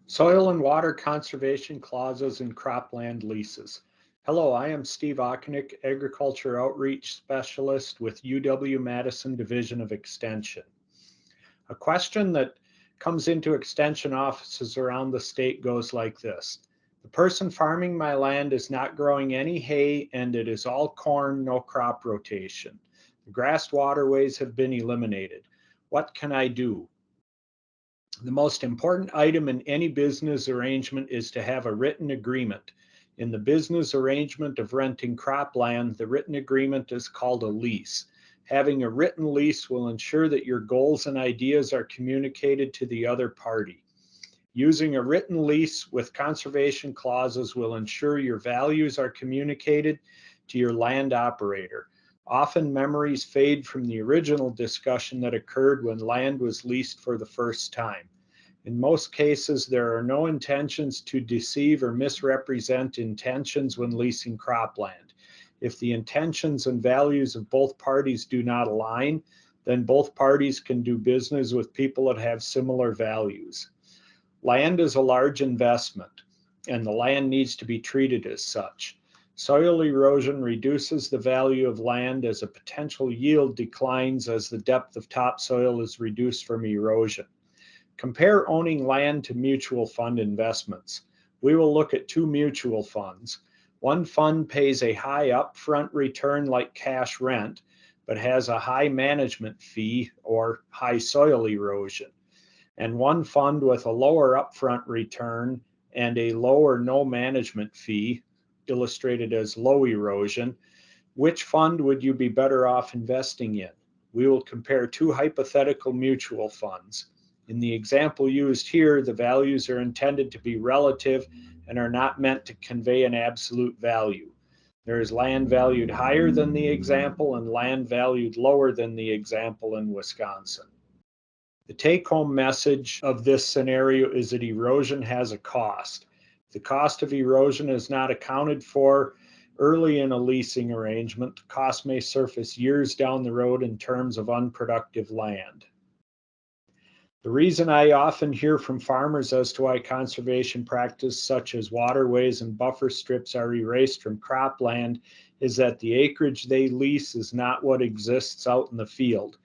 Soil and water conservation clauses in cropland leases. Hello, I am Steve Ocknick, Agriculture Outreach Specialist with UW-Madison Division of Extension. A question that comes into extension offices around the state goes like this. The person farming my land is not growing any hay and it is all corn, no crop rotation. The grassed waterways have been eliminated. What can I do? The most important item in any business arrangement is to have a written agreement. In the business arrangement of renting cropland, the written agreement is called a lease. Having a written lease will ensure that your goals and ideas are communicated to the other party. Using a written lease with conservation clauses will ensure your values are communicated to your land operator. Often memories fade from the original discussion that occurred when land was leased for the first time. In most cases, there are no intentions to deceive or misrepresent intentions when leasing cropland. If the intentions and values of both parties do not align, then both parties can do business with people that have similar values. Land is a large investment, and the land needs to be treated as such. Soil erosion reduces the value of land as a potential yield declines as the depth of topsoil is reduced from erosion. Compare owning land to mutual fund investments. We will look at two mutual funds. One fund pays a high upfront return like cash rent, but has a high management fee or high soil erosion. And one fund with a lower upfront return and a low or no management fee, illustrated as low erosion. Which fund would you be better off investing in? We will compare two hypothetical mutual funds. In the example used here, the values are intended to be relative and are not meant to convey an absolute value. There is land valued higher than the example and land valued lower than the example in Wisconsin. The take-home message of this scenario is that erosion has a cost. If the cost of erosion is not accounted for early in a leasing arrangement, the cost may surface years down the road in terms of unproductive land. The reason I often hear from farmers as to why conservation practices such as waterways and buffer strips are erased from cropland is that the acreage they lease is not what exists out in the field.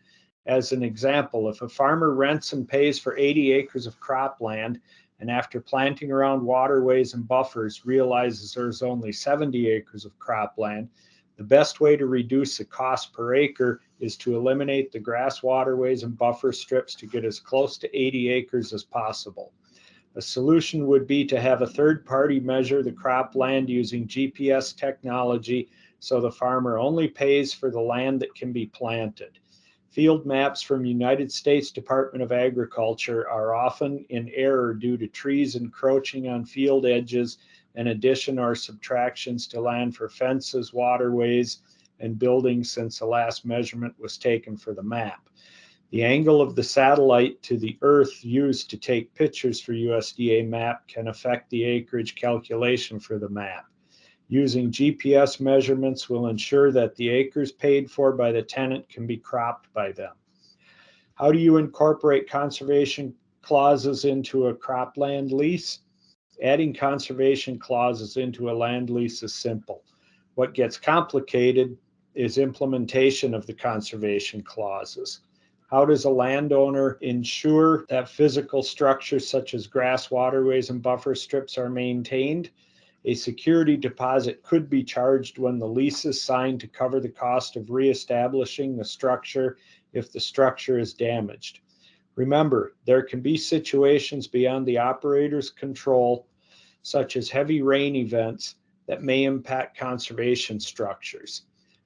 As an example, if a farmer rents and pays for 80 acres of cropland and after planting around waterways and buffers realizes there's only 70 acres of cropland, the best way to reduce the cost per acre is to eliminate the grass waterways and buffer strips to get as close to 80 acres as possible. A solution would be to have a third party measure the cropland using GPS technology so the farmer only pays for the land that can be planted. Field maps from United States Department of Agriculture are often in error due to trees encroaching on field edges and addition or subtractions to land for fences, waterways, and buildings since the last measurement was taken for the map. The angle of the satellite to the earth used to take pictures for USDA map can affect the acreage calculation for the map. Using GPS measurements will ensure that the acres paid for by the tenant can be cropped by them. How do you incorporate conservation clauses into a cropland lease? Adding conservation clauses into a land lease is simple. What gets complicated is implementation of the conservation clauses. How does a landowner ensure that physical structures such as grass, waterways, and buffer strips are maintained? A security deposit could be charged when the lease is signed to cover the cost of reestablishing the structure if the structure is damaged. Remember, there can be situations beyond the operator's control, such as heavy rain events, that may impact conservation structures.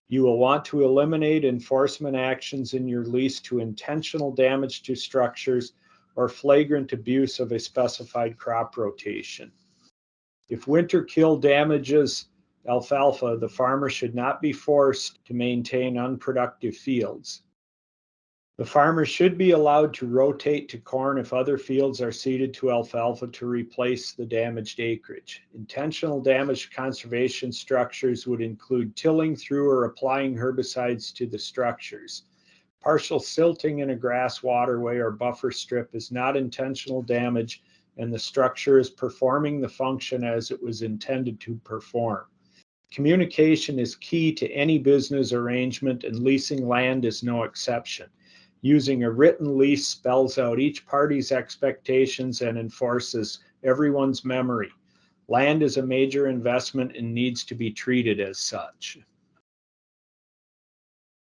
You will want to eliminate enforcement actions in your lease to intentional damage to structures or flagrant abuse of a specified crop rotation. If winter kill damages alfalfa, the farmer should not be forced to maintain unproductive fields. The farmer should be allowed to rotate to corn if other fields are seeded to alfalfa to replace the damaged acreage. Intentional damage to conservation structures would include tilling through or applying herbicides to the structures. Partial silting in a grass waterway or buffer strip is not intentional damage and the structure is performing the function as it was intended to perform. Communication is key to any business arrangement, and leasing land is no exception. Using a written lease spells out each party's expectations and enforces everyone's memory. Land is a major investment and needs to be treated as such.